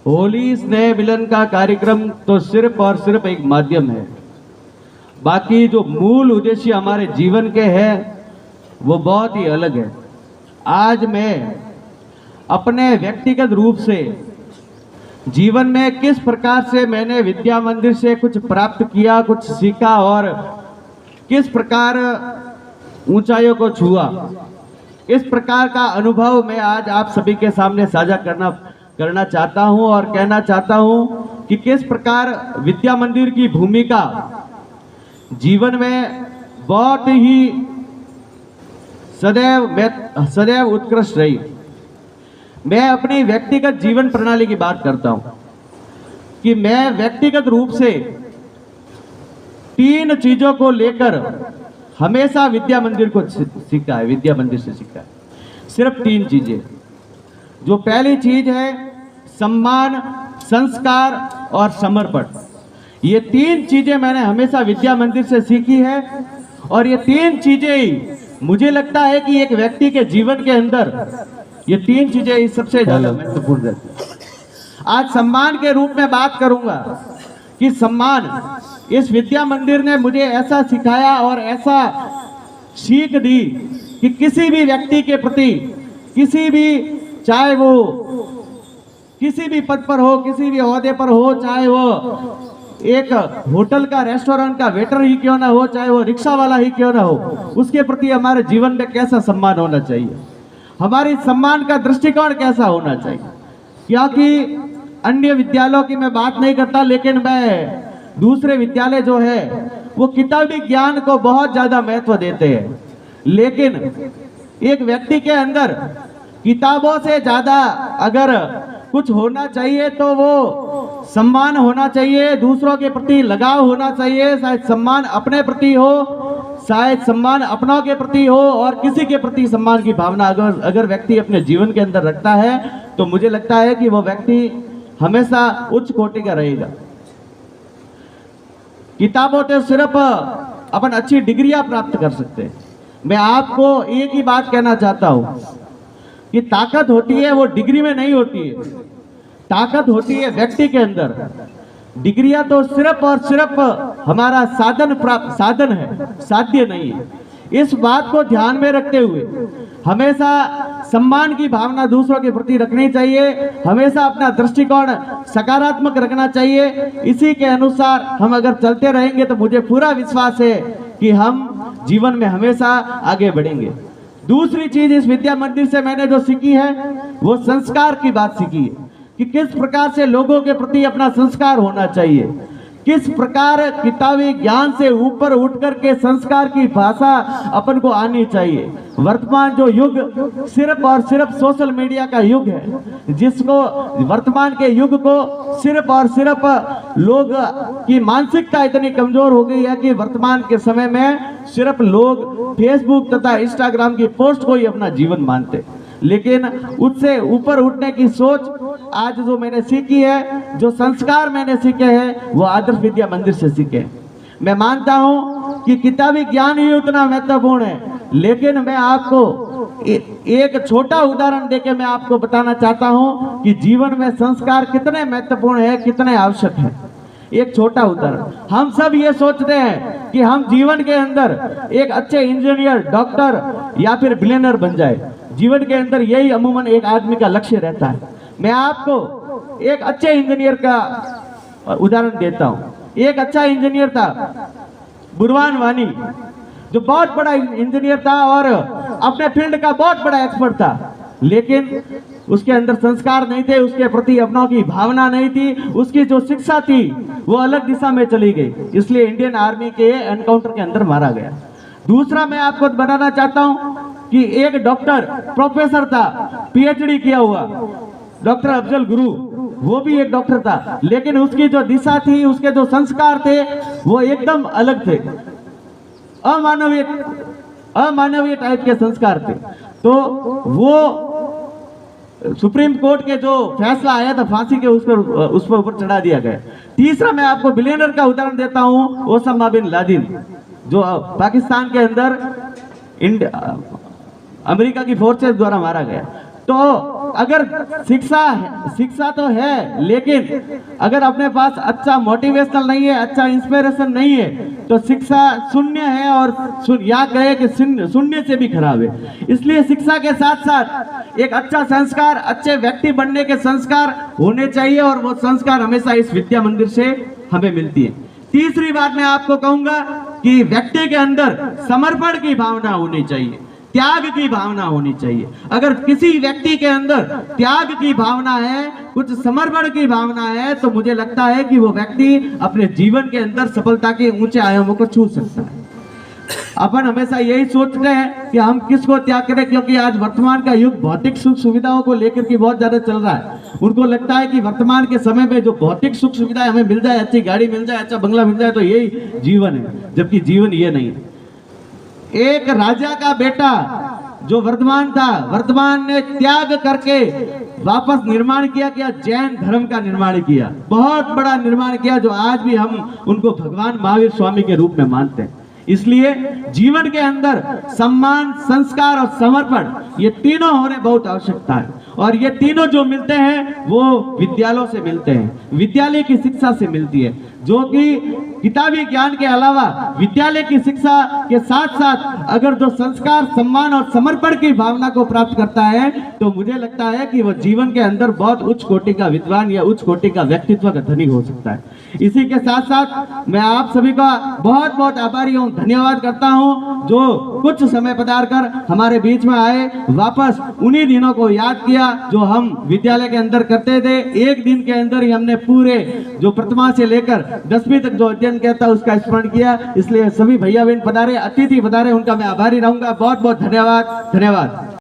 होली स्नेह मिलन का कार्यक्रम तो सिर्फ और सिर्फ एक माध्यम है। बाकी जो मूल उद्देश्य हमारे जीवन के हैं वो बहुत ही अलग है। आज मैं अपने व्यक्तिगत रूप से जीवन में किस प्रकार से मैंने विद्या मंदिर से कुछ प्राप्त किया, कुछ सीखा और किस प्रकार ऊंचाइयों को छुआ, इस प्रकार का अनुभव मैं आज आप सभी के सामने साझा करना चाहता हूं और कहना चाहता हूं कि किस प्रकार विद्या मंदिर की भूमिका जीवन में बहुत ही सदैव उत्कृष्ट रही। मैं अपनी व्यक्तिगत जीवन प्रणाली की बात करता हूं कि मैं व्यक्तिगत रूप से 3 चीजों को लेकर हमेशा विद्या मंदिर को सीखा है, विद्या मंदिर से सीखा है। सिर्फ 3 चीजें। जो पहली चीज है सम्मान, संस्कार और समर्पण। ये 3 चीजें मैंने हमेशा विद्या मंदिर से सीखी है और ये 3 चीजें ही मुझे लगता है कि एक व्यक्ति के जीवन के अंदर ये 3 चीजें ही सबसे ज्यादा महत्वपूर्ण रहती है। आज सम्मान के रूप में बात करूंगा कि सम्मान, इस विद्या मंदिर ने मुझे ऐसा सिखाया और ऐसा सीख दी कि किसी भी व्यक्ति के प्रति, किसी भी, चाहे वो किसी भी पद पर हो, किसी भी ओहदे पर हो, चाहे वो एक होटल का, रेस्टोरेंट का वेटर ही क्यों ना हो, चाहे वो रिक्शा वाला ही क्यों ना हो, उसके प्रति हमारे जीवन में कैसा सम्मान होना चाहिए, हमारी सम्मान का दृष्टिकोण कैसा होना चाहिए। क्योंकि अन्य विद्यालयों की मैं बात नहीं करता, लेकिन मैं दूसरे विद्यालय जो है वो किताबी ज्ञान को बहुत ज्यादा महत्व देते हैं, लेकिन एक व्यक्ति के अंदर किताबों से ज्यादा अगर कुछ होना चाहिए तो वो सम्मान होना चाहिए, दूसरों के प्रति लगाव होना चाहिए। शायद सम्मान अपने प्रति हो, शायद सम्मान अपनों के प्रति हो, और किसी के प्रति सम्मान की भावना अगर व्यक्ति अपने जीवन के अंदर रखता है तो मुझे लगता है कि वो व्यक्ति हमेशा उच्च कोटि का रहेगा। किताबों से सिर्फ अपन अच्छी डिग्रियां प्राप्त कर सकते हैं। मैं आपको एक ही बात कहना चाहता हूं कि ताकत होती है वो डिग्री में नहीं होती है, ताकत होती है व्यक्ति के अंदर। डिग्रियां तो सिर्फ और सिर्फ हमारा साधन है, साध्य नहीं है। इस बात को ध्यान में रखते हुए हमेशा सम्मान की भावना दूसरों के प्रति रखनी चाहिए, हमेशा अपना दृष्टिकोण सकारात्मक रखना चाहिए। इसी के अनुसार हम अगर चलते रहेंगे तो मुझे पूरा विश्वास है कि हम जीवन में हमेशा आगे बढ़ेंगे। दूसरी चीज इस विद्या मंदिर से मैंने जो सीखी है वो संस्कार की बात सीखी है कि किस प्रकार से लोगों के प्रति अपना संस्कार होना चाहिए, किस प्रकार किताबी ज्ञान से ऊपर उठ करके संस्कार की भाषा अपन को आनी चाहिए। वर्तमान जो युग सिर्फ और सिर्फ सोशल मीडिया का युग है, जिसको वर्तमान के युग को सिर्फ और सिर्फ लोग की मानसिकता इतनी कमजोर हो गई है कि वर्तमान के समय में सिर्फ लोग फेसबुक तथा इंस्टाग्राम की पोस्ट को ही अपना जीवन मानते, लेकिन उससे ऊपर उठने की सोच आज जो मैंने सीखी है, जो संस्कार मैंने सीखे हैं वो आदर्श विद्या मंदिर से सीखे। मैं मानता हूं कि किताबी ज्ञान ही उतना महत्वपूर्ण है, लेकिन मैं आपको एक छोटा उदाहरण देके मैं आपको बताना चाहता हूं कि जीवन में संस्कार कितने महत्वपूर्ण है, कितने आवश्यक है। एक छोटा उदाहरण, हम सब ये सोचते हैं कि हम जीवन के अंदर एक अच्छे इंजीनियर, डॉक्टर या फिर बिलियनर बन जाए। जीवन के अंदर यही अमूमन एक आदमी का लक्ष्य रहता है। मैं आपको एक अच्छे इंजीनियर का उदाहरण देता हूं। एक अच्छा इंजीनियर था बुरहान वानी, जो बहुत बड़ा इंजीनियर था और अपने फील्ड का बहुत बड़ा एक्सपर्ट था, लेकिन उसके अंदर संस्कार नहीं थे, उसके प्रति अपनों की भावना नहीं थी, उसकी जो शिक्षा थी वो अलग दिशा में चली गई, इसलिए इंडियन आर्मी के एनकाउंटर के अंदर मारा गया। दूसरा मैं आपको बताना चाहता हूं कि एक डॉक्टर, प्रोफेसर था, पीएचडी किया हुआ, डॉक्टर अफजल गुरु, वो भी एक डॉक्टर था, लेकिन उसकी जो दिशा थी, उसके जो संस्कार थे वो एकदम अलग थे, अमानवीय टाइप के संस्कार थे। तो वो सुप्रीम कोर्ट के जो फैसला आया था फांसी के, उस पर ऊपर चढ़ा दिया गया। तीसरा मैं आपको बिलियनर का उदाहरण देता हूं, ओसामा बिन लादेन, जो पाकिस्तान के अंदर अमेरिका की फोर्सेस द्वारा मारा गया। तो अगर शिक्षा तो है, लेकिन अगर अपने पास अच्छा मोटिवेशनल नहीं है, अच्छा इंस्पिरेशन नहीं है, तो शिक्षा शून्य है, और या कहे कि शून्य से भी खराब है। इसलिए शिक्षा के साथ साथ एक अच्छा संस्कार, अच्छे व्यक्ति बनने के संस्कार होने चाहिए, और वो संस्कार हमेशा इस विद्या मंदिर से हमें मिलती है। तीसरी बात मैं आपको कहूंगा कि व्यक्ति के अंदर समर्पण की भावना होनी चाहिए, त्याग की भावना होनी चाहिए। अगर किसी व्यक्ति के अंदर त्याग की भावना है, कुछ समर्पण की भावना है, तो मुझे लगता है कि वो व्यक्ति अपने जीवन के अंदर सफलता के ऊंचे आयामों को छू सकता है। अपन हमेशा यही सोचते हैं कि हम किसको त्याग करें, क्योंकि आज वर्तमान का युग भौतिक सुख सुविधाओं को लेकर के बहुत ज्यादा चल रहा है। उनको लगता है कि वर्तमान के समय में जो भौतिक सुख सुविधाएं हमें मिल जाए, अच्छी गाड़ी मिल जाए, अच्छा बंगला मिल जाए, तो यही जीवन है, जबकि जीवन ये नहीं है। एक राजा का बेटा जो वर्धमान था, वर्धमान ने त्याग करके वापस निर्माण किया, जैन धर्म का निर्माण किया, बहुत बड़ा निर्माण किया, जो आज भी हम उनको भगवान महावीर स्वामी के रूप में मानते हैं। इसलिए जीवन के अंदर सम्मान, संस्कार और समर्पण, ये तीनों होने बहुत आवश्यकता है, और ये तीनों जो मिलते हैं वो विद्यालयों से मिलते हैं, विद्यालय की शिक्षा से मिलती है, जो कि किताबी ज्ञान के अलावा विद्यालय की शिक्षा के साथ साथ अगर जो संस्कार, सम्मान और समर्पण की भावना को प्राप्त करता है, तो मुझे लगता है कि वो जीवन के अंदर बहुत उच्च कोटि का विद्वान या उच्च कोटि का व्यक्तित्व का धनी हो सकता है। इसी के साथ साथ मैं आप सभी का बहुत बहुत आभारी हूँ, धन्यवाद करता हूँ, जो कुछ समय पधार कर हमारे बीच में आए, वापस उन्हीं दिनों को याद किया जो हम विद्यालय के अंदर करते थे। एक दिन के अंदर ही हमने पूरे जो प्रथमा से लेकर 10वीं तक जो अध्ययन किया था उसका स्मरण किया। इसलिए सभी भैया बहन पधारे, अतिथि पधारे, उनका मैं आभारी रहूंगा। बहुत बहुत धन्यवाद।